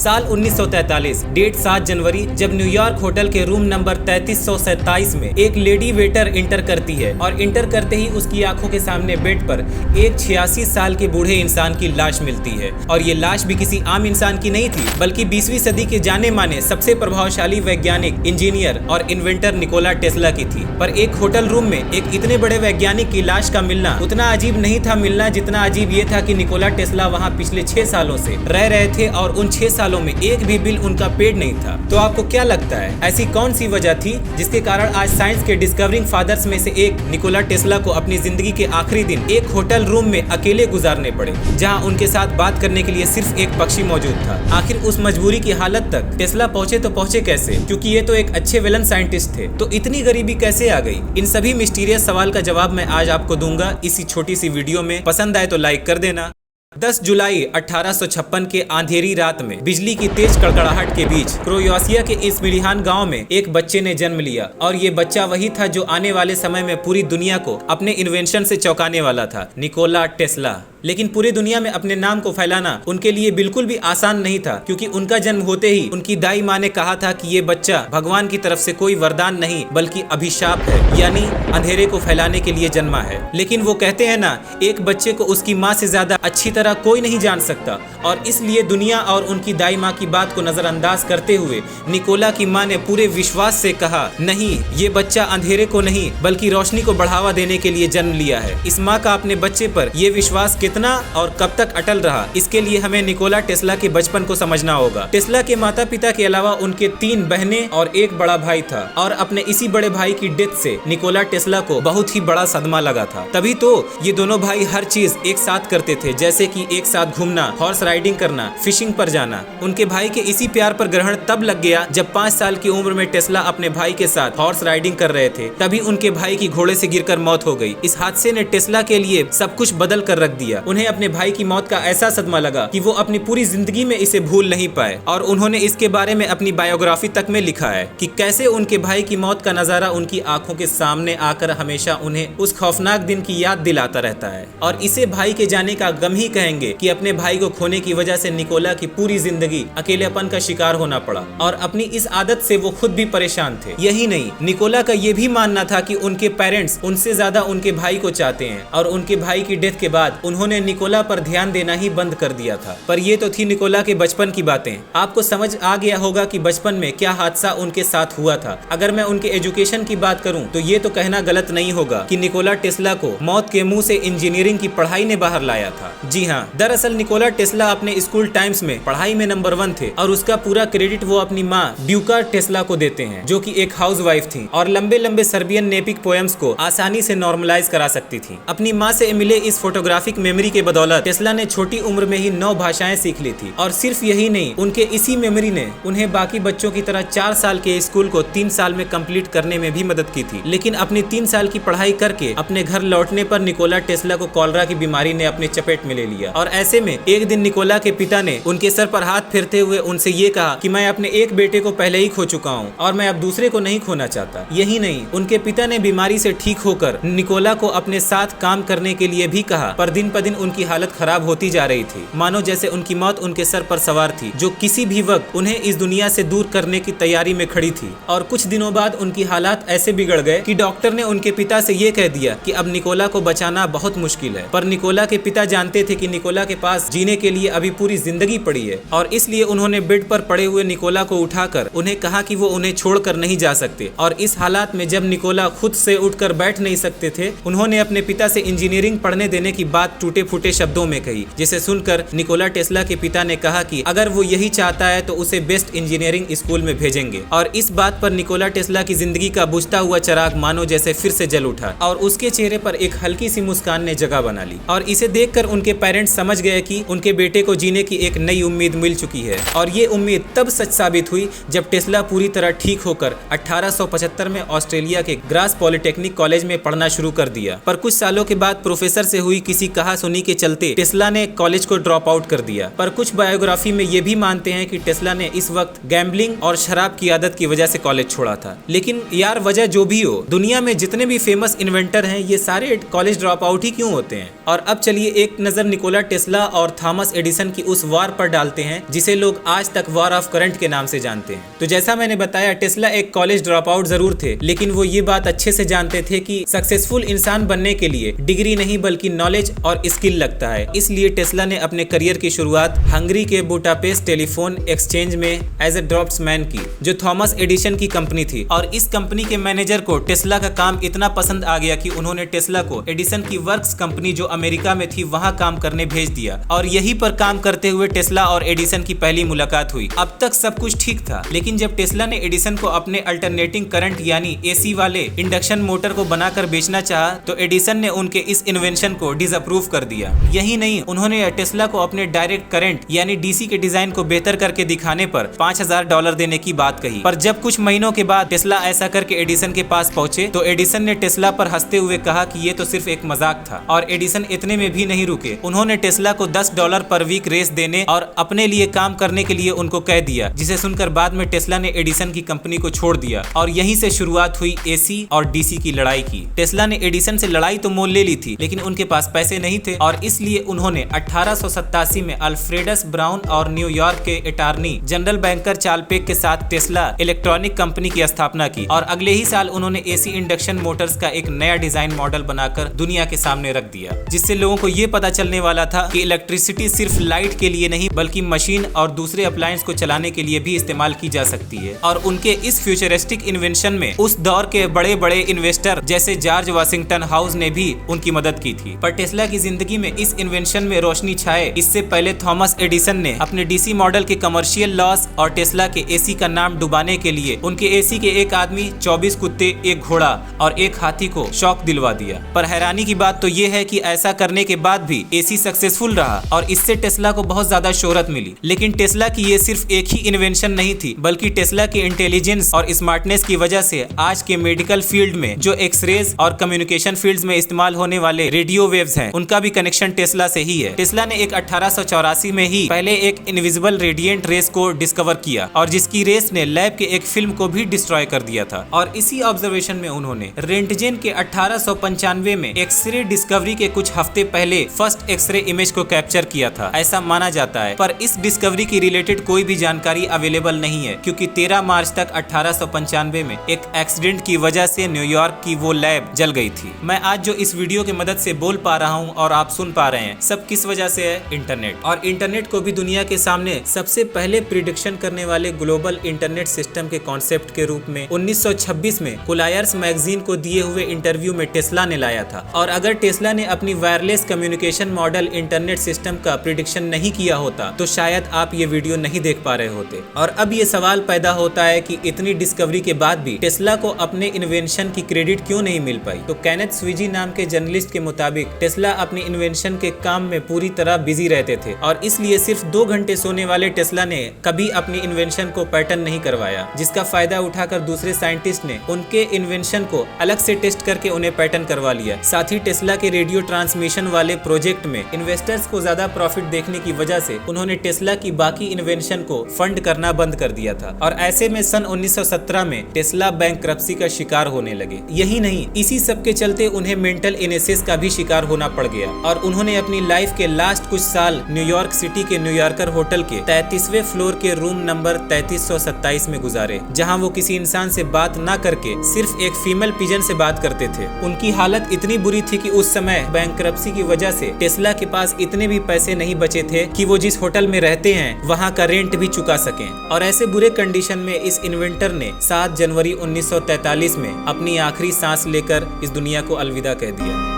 साल 1943, डेट 7 जनवरी, जब New York hotel के रूम नंबर 3327 में एक लेडी वेटर इंटर करती है और इंटर करते ही उसकी आंखों के सामने बेड पर एक 86 साल के बूढ़े इंसान की लाश मिलती है। और ये लाश भी किसी आम इंसान की नहीं थी, बल्कि 20वीं सदी के जाने माने सबसे प्रभावशाली वैज्ञानिक, इंजीनियर और इन्वेंटर निकोला टेस्ला की थी। पर एक होटल रूम में एक इतने बड़े वैज्ञानिक की लाश का मिलना उतना अजीब नहीं था मिलना जितना अजीब ये था कि निकोला टेस्ला वहाँ पिछले 6 सालों से रह रहे थे और उन 6 सालों में एक भी बिल उनका पेड नहीं था। तो आपको क्या लगता है, ऐसी कौन सी वजह थी जिसके कारण आज साइंस के डिस्कवरिंग फादर्स में से एक निकोला टेस्ला को अपनी जिंदगी के आखिरी दिन एक होटल रूम में अकेले गुजारने पड़े, जहां उनके साथ बात करने के लिए सिर्फ एक पक्षी मौजूद था। आखिर उस मजबूरी की हालत तक टेस्ला पहुंचे तो पहुंचे कैसे, क्योंकि ये तो एक अच्छे विलन साइंटिस्ट थे, तो इतनी गरीबी कैसे आ गई? इन सभी मिस्टीरियस सवाल का जवाब मैं आज आपको दूंगा इसी छोटी सी वीडियो में। पसंद आए तो लाइक कर देना। 10 जुलाई 1856 के अंधेरी रात में बिजली की तेज कड़कड़ाहट के बीच क्रोएशिया के इस मिलिहान गांव में एक बच्चे ने जन्म लिया और ये बच्चा वही था जो आने वाले समय में पूरी दुनिया को अपने इन्वेंशन से चौंकाने वाला था, निकोला टेस्ला। लेकिन पूरी दुनिया में अपने नाम को फैलाना उनके लिए बिल्कुल भी आसान नहीं था, क्योंकि उनका जन्म होते ही उनकी दाई माँ ने कहा था कि ये बच्चा भगवान की तरफ से कोई वरदान नहीं बल्कि अभिशाप है, यानी अंधेरे को फैलाने के लिए जन्मा है। लेकिन वो कहते हैं ना, एक बच्चे को उसकी माँ से ज्यादा अच्छी तरह कोई नहीं जान सकता, और इसलिए दुनिया और उनकी दाई माँ की बात को नजरअंदाज करते हुए निकोला की माँ ने पूरे विश्वास से कहा, नहीं, ये बच्चा अंधेरे को नहीं बल्कि रोशनी को बढ़ावा देने के लिए जन्म लिया है। इस माँ का अपने बच्चे पर ये विश्वास कितना और कब तक अटल रहा, इसके लिए हमें निकोला टेस्ला के बचपन को समझना होगा। टेस्ला के माता पिता के अलावा उनके 3 बहनें और एक बड़ा भाई था, और अपने इसी बड़े भाई की डेथ से निकोला टेस्ला को बहुत ही बड़ा सदमा लगा था। तभी तो ये दोनों भाई हर चीज एक साथ करते थे, जैसे कि एक साथ घूमना, हॉर्स राइडिंग करना, फिशिंग पर जाना। उनके भाई के इसी प्यार पर ग्रहण तब लग गया जब 5 साल की उम्र में टेस्ला अपने भाई के साथ हॉर्स राइडिंग कर रहे थे, तभी उनके भाई की घोड़े से गिरकर मौत हो गई। इस हादसे ने टेस्ला के लिए सब कुछ बदल कर रख दिया। उन्हें अपने भाई की मौत का ऐसा सदमा लगा कि वो अपनी पूरी जिंदगी में इसे भूल नहीं पाए, और उन्होंने इसके बारे में अपनी बायोग्राफी तक में लिखा है कि कैसे उनके भाई की मौत का नजारा उनकी आंखों के सामने आकर हमेशा उन्हें उस खौफनाक दिन की याद दिलाता रहता है। और इसे भाई के जाने का गम ही कहेंगे कि अपने भाई को खोने की वजह से निकोला की पूरी जिंदगी अकेलेपन का शिकार होना पड़ा, और अपनी इस आदत से वो खुद भी परेशान थे। यही नहीं, निकोला का ये भी मानना था कि उनके पेरेंट्स उनसे ज्यादा उनके भाई को चाहते हैं, और उनके भाई की डेथ के बाद उन्होंने निकोला पर ध्यान देना ही बंद कर दिया था। पर ये तो थी निकोला के बचपन की बातें। आपको समझ आ गया होगा कि बचपन में क्या हादसा उनके साथ हुआ था। अगर मैं उनके एजुकेशन की बात करूं तो ये तो कहना गलत नहीं होगा कि निकोला टेस्ला को मौत के मुंह से इंजीनियरिंग की पढ़ाई ने बाहर लाया था। जी हाँ, दरअसल निकोला टेस्ला अपने स्कूल टाइम्स में पढ़ाई में नंबर 1 थे, और उसका पूरा क्रेडिट वो अपनी माँ ड्यूका टेस्ला को देते हैं, जो कि एक हाउसवाइफ थी और लंबे लंबे सर्बियन नेपिक पोएम्स को आसानी से नॉर्मलाइज करा सकती थी। अपनी माँ से मिले इस फोटोग्राफिक मेमोरी के बदौलत टेस्ला ने छोटी उम्र में ही 9 भाषाएं सीख ली थी। और सिर्फ यही नहीं, उनके इसी मेमोरी ने उन्हें बाकी बच्चों की तरह 4 साल के स्कूल को 3 साल में कंप्लीट करने में भी मदद की थी। लेकिन अपनी 3 साल की पढ़ाई करके अपने घर लौटने पर निकोला टेस्ला को कॉलरा की बीमारी ने अपने चपेट में ले लिया, और ऐसे में एक दिन निकोला के पिता ने उनके सर पर हाथ फेरते हुए उनसे ये कहा कि मैं अपने एक बेटे को पहले ही खो चुका हूँ और मैं अब दूसरे को नहीं खोना चाहता। यही नहीं, उनके पिता ने बीमारी से ठीक होकर निकोला को अपने साथ काम करने के लिए भी कहा, पर दिन पर दिन उनकी हालत खराब होती जा रही थी, मानो जैसे उनकी मौत उनके सर पर सवार थी, जो किसी भी वक्त उन्हें इस दुनिया से दूर करने की तैयारी में खड़ी थी। और कुछ दिनों बाद उनकी हालात ऐसे बिगड़ गए कि डॉक्टर ने उनके पिता से ये कह दिया कि अब निकोला को बचाना बहुत मुश्किल है। पर निकोला के पिता जानते थे कि निकोला के पास जीने के लिए अभी पूरी जिंदगी पड़ी है, और इसलिए उन्होंने बेड पर पड़े हुए निकोला को उठाकर उन्हें कहा कि वो उन्हें छोड़कर नहीं जा सकते। और इस हालात में जब निकोला खुद से उठकर बैठ नहीं सकते थे, उन्होंने अपने पिता से इंजीनियरिंग पढ़ने देने की बात टूटे फूटे शब्दों में कही, जिसे सुनकर निकोला टेस्ला के पिता ने कहा कि अगर वो यही चाहता है तो उसे बेस्ट इंजीनियरिंग स्कूल में भेजेंगे। और इस बात पर निकोला टेस्ला की जिंदगी का बुझता हुआ चिराग मानो जैसे फिर से जल उठा, और उसके चेहरे पर एक हल्की सी मुस्कान ने जगह बना ली। और इसे देखकर उनके पेरेंट्स समझ गए कि उनके बेटे को जीने की एक नई उम्मीद मिल चुकी है। और ये उम्मीद तब सच साबित हुई जब टेस्ला पूरी तरह ठीक होकर 1875 में ऑस्ट्रेलिया के ग्रास पॉलिटेक्निक कॉलेज में पढ़ना शुरू कर दिया। पर कुछ सालों के बाद प्रोफेसर से हुई किसी कहासुनी के चलते टेस्ला ने कॉलेज को ड्रॉप आउट कर दिया। पर कुछ बायोग्राफी में ये भी मानते हैं कि टेस्ला ने इस वक्त गैम्बलिंग और शराब की आदत की वजह से कॉलेज छोड़ा था। लेकिन यार, वजह जो भी हो, दुनिया में जितने भी फेमस इन्वेंटर हैं ये सारे कॉलेज ड्रॉप आउट ही क्यों होते हैं। और अब चलिए एक नजर निकोला टेस्ला और थॉमस एडिसन की उस वार पर डालते हैं जिसे लोग आज तक वॉर ऑफ करंट के नाम से जानते हैं। तो जैसा मैंने बताया, टेस्ला एक कॉलेज ड्रॉप आउट जरूर थे, लेकिन वो ये बात अच्छे से जानते थे कि सक्सेसफुल इंसान बनने के लिए डिग्री नहीं बल्कि नॉलेज और स्किल लगता है। इसलिए टेस्ला ने अपने करियर की शुरुआत हंगरी के बुडापेस्ट टेलीफोन एक्सचेंज में एज ए ड्राफ्ट्समैन की, जो थॉमस एडिसन की कंपनी थी। और इस कंपनी के मैनेजर को टेस्ला का काम इतना पसंद आ गया कि उन्होंने टेस्ला को एडिसन की वर्क्स कंपनी जो अमेरिका में थी वहां काम करने भेज दिया। और यहीं पर काम करते हुए टेस्ला और एडिसन की पहली मुलाकात हुई। अब तक सब कुछ ठीक था, लेकिन जब टेस्ला ने एडिसन को अपने अल्टरनेटिंग करंट यानी एसी वाले इंडक्शन मोटर को बनाकर बेचना चाहा, तो एडिसन ने उनके इस इन्वेंशन को डिसअप्रूव कर दिया। यही नहीं, उन्होंने टेस्ला को अपने डायरेक्ट करंट यानी डीसी के डिजाइन को बेहतर करके दिखाने पर $5000 देने की बात कही। पर जब कुछ महीनों के बाद टेस्ला ऐसा करके एडिसन के पास पहुंचे, तो एडिसन ने टेस्ला पर हंसते हुए कहा कि ये तो सिर्फ एक मजाक था। और एडिसन इतने में भी नहीं रुके, उन्होंने टेस्ला को $10 पर वीक रेस देने और अपने लिए काम करने के लिए उनको कह दिया, जिसे सुनकर बाद में टेस्ला ने एडिसन की कंपनी को छोड़ दिया। और यहीं से शुरुआत हुई एसी और डीसी की लड़ाई की। टेस्ला ने एडिसन से लड़ाई तो मोल ले ली थी, लेकिन उनके पास पैसे नहीं थे, और इसलिए उन्होंने 1887 में अल्फ्रेडस ब्राउन और न्यूयॉर्क के अटॉर्नी जनरल बैंकर चार्ल्स के साथ टेस्ला इलेक्ट्रॉनिक कंपनी की स्थापना की। और अगले ही साल उन्होंने एसी इंडक्शन मोटर्स का एक नया डिजाइन मॉडल बनाकर दुनिया के सामने रख दिया, जिससे लोगों को ये पता चलने वाला था कि इलेक्ट्रिसिटी सिर्फ लाइट के लिए नहीं बल्कि मशीन और दूसरे अप्लायंस को चलाने के लिए भी इस्तेमाल की जा सकती है। और उनके इस फ्यूचरिस्टिक इन्वेंशन में उस दौर के बड़े बड़े इन्वेस्टर जैसे जॉर्ज वाशिंगटन हाउस ने भी उनकी मदद की थी। पर टेस्ला की जिंदगी में इस इन्वेंशन में रोशनी छाए इससे पहले थॉमस एडिसन ने अपने डीसी मॉडल के कमर्शियल लॉस और टेस्ला के एसी का नाम डुबाने के लिए उनके एसी के एक आदमी, 24 कुत्ते, एक घोड़ा और एक हाथी को शौक दिलवा दिया। पर हैरानी की बात तो ये है कि ऐसा करने के बाद भी एसी सक्सेसफुल रहा और इससे टेस्ला को बहुत ज्यादा शोहरत मिली। लेकिन टेस्ला की ये सिर्फ एक ही इन्वेंशन नहीं थी, बल्कि टेस्ला की इंटेलिजेंस और स्मार्टनेस की वजह से आज के मेडिकल फील्ड में जो एक्सरेज और कम्युनिकेशन फील्ड्स में इस्तेमाल होने वाले रेडियो वेव्स हैं, उनका भी कनेक्शन टेस्ला से ही है। टेस्ला ने एक 1884 में ही पहले एक इनविजिबल रेडिएंट रेस को डिस्कवर किया, और जिसकी रेस ने लैब के एक फिल्म को भी डिस्ट्रॉय कर दिया था। और इसी ऑब्जर्वेशन में उन्होंने रेंटजेन के 1895 में एक्सरे डिस्कवरी के कुछ हफ्ते पहले फर्स्ट एक्सरे इमेज को कैप्चर किया था, ऐसा माना जाता है। पर इस डिस्कवरी की रिलेटेड कोई भी जानकारी अवेलेबल नहीं है, क्योंकि 13 मार्च तक 1895 में एक एक्सीडेंट की वजह से न्यूयॉर्क की वो लैब जल गई थी। मैं आज जो इस वीडियो की मदद से बोल पा रहा हूँ और आप सुन पा रहे हैं, सब किस वजह से है? इंटरनेट। और इंटरनेट को भी दुनिया के सामने सबसे पहले प्रिडिक्शन करने वाले ग्लोबल इंटरनेट सिस्टम के कॉन्सेप्ट के रूप में 1926 में कोलायर्स मैगजीन को दिए हुए इंटरव्यू में टेस्ला ने लाया था। और अगर टेस्ला ने अपनी wireless communication model internet system का प्रिडिक्शन नहीं किया होता, तो शायद आप ये वीडियो नहीं देख पा रहे होते। और अब ये सवाल पैदा होता है कि इतनी डिस्कवरी के बाद भी टेस्ला को अपने इन्वेंशन की क्रेडिट क्यों नहीं मिल पाई? तो केनेथ स्विजी नाम के जर्नलिस्ट के मुताबिक टेस्ला अपनी इन्वेंशन के काम में पूरी तरह बिजी रहते थे, और इसलिए सिर्फ 2 घंटे सोने वाले टेस्ला ने कभी अपनी इन्वेंशन को पैटर्न नहीं करवाया, जिसका फायदा उठाकर दूसरे साइंटिस्ट ने उनके इन्वेंशन को अलग से टेस्ट करके उन्हें पैटर्न करवा लिया। साथ ही टेस्ला के रेडियो ट्रांसमिशन वाले प्रोजेक्ट में इन्वेस्टर्स को ज्यादा प्रॉफिट देखने की वजह से उन्होंने टेस्ला की बाकी इन्वेंशन को फंड करना बंद कर दिया था। और ऐसे में सन 1917 में टेस्ला बैंकरप्सी का शिकार होने लगे। यही नहीं, इसी सब के चलते उन्हें मेंटल इलनेस का भी शिकार होना पड़ गया, और उन्होंने अपनी लाइफ के लास्ट कुछ साल न्यूयॉर्क सिटी के न्यूयॉर्कर होटल के 33वें फ्लोर के रूम नंबर 3327 में गुजारे, जहां वो किसी इंसान से बात ना करके सिर्फ एक फीमेल पिजन से बात करते थे। उनकी हालत इतनी बुरी थी कि उस समय बैंकरप्सी की वजह से टेस्ला के पास इतने भी पैसे नहीं बचे थे कि वो जिस होटल में रहते हैं वहां का रेंट भी चुका सकें। और ऐसे बुरे कंडीशन में इस इन्वेंटर ने 7 जनवरी 1943 में अपनी आखिरी सांस लेकर इस दुनिया को अलविदा कह दिया।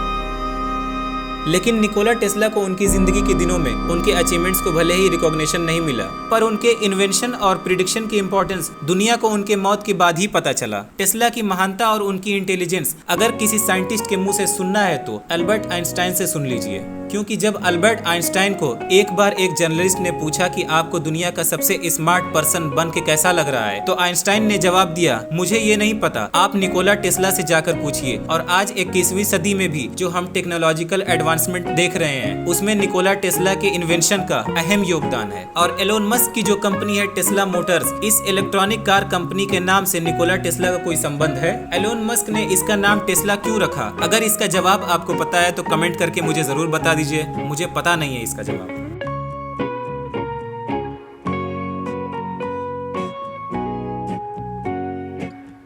लेकिन निकोला टेस्ला को उनकी जिंदगी के दिनों में उनके अचीवमेंट्स को भले ही रिकॉग्निशन नहीं मिला, पर उनके इन्वेंशन और प्रिडिक्शन की इंपॉर्टेंस दुनिया को उनके मौत के बाद ही पता चला। टेस्ला की महानता और उनकी इंटेलिजेंस अगर किसी साइंटिस्ट के मुंह से सुनना है तो अल्बर्ट आइंस्टाइन से सुन लीजिए। क्योंकि जब अल्बर्ट आइंस्टाइन को एक बार एक जर्नलिस्ट ने पूछा कि आपको दुनिया का सबसे स्मार्ट पर्सन बन के कैसा लग रहा है, तो आइंस्टाइन ने जवाब दिया, मुझे ये नहीं पता, आप निकोला टेस्ला से जाकर पूछिए। और आज 21वीं सदी में भी जो हम टेक्नोलॉजिकल एडवांसमेंट देख रहे हैं, उसमें निकोला टेस्ला के इन्वेंशन का अहम योगदान है। और एलोन मस्क की जो कंपनी है टेस्ला मोटर्स, इस इलेक्ट्रॉनिक कार कंपनी के नाम से निकोला टेस्ला का कोई संबंध है? एलोन मस्क ने इसका नाम टेस्ला क्यों रखा? अगर इसका जवाब आपको पता है तो कमेंट करके मुझे जरूर बता बता दीजिए, मुझे पता नहीं है इसका जवाब।